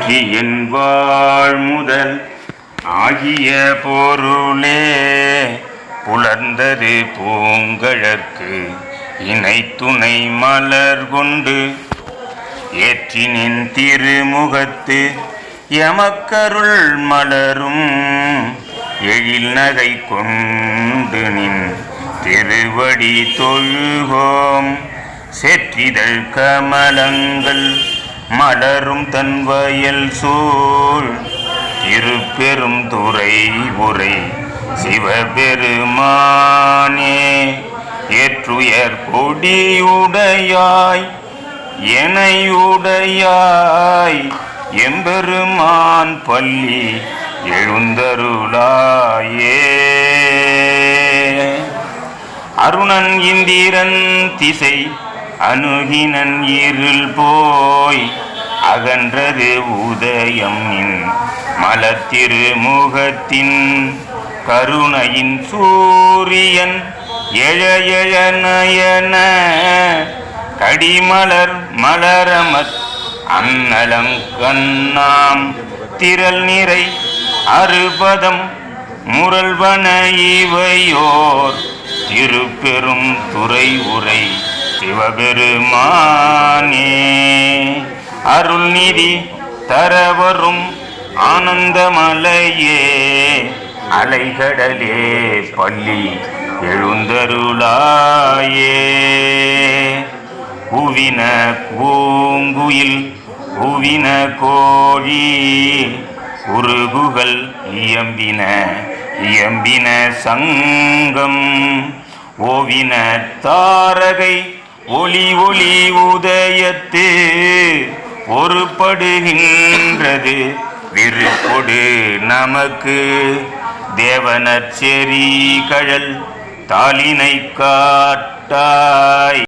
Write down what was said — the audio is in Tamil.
என் வாழ்முதல் ஆகிய பொருளே புலர்ந்தது பூங்கழற்கு இணை துணை மலர் கொண்டு ஏற்றினின் திருமுகத்து எமக்கருள் மலரும் எழில் நகை கொண்டு நின் திருவடி தொழுகோம். செற்றிதழ் கமலங்கள் மலரும் தன் வயல் சூழ் திருப்பெரும் துறை உரை சிவபெருமானே. ஏற்றுயர் கொடியுடையாய் எனையுடையாய் எம்பெருமான் பள்ளி எழுந்தருளாயே. அருணன் இந்திரன் திசை அணுகினன் இருள் போய் அகன்றது உதயம் நின் மலத்திருமுகத்தின் கருணையின் சூரியன் எழ எழ நயன கடிமலர் மலரமத் அன்னலங்கண்ணாம் திரள் நிறை அறுபதம் முரல்வன இவையோர் திருப்பெரும் துறை உரை சிவபெருமானே. அருள்நிதி தரவரும் ஆனந்தமலையே அலைகடலே பள்ளி எழுந்தருளாயே. உவின பூங்குயில் உவின கோழி உருகுகள் இயம்பின இயம்பின சங்கம் ஓவின தாரகை ஒளி ஒளி உதயத்து ஒருபடுகின்றது விருப்பொடு நமக்கு. தேவனற்செறி கழல் தாளினை காட்டாய்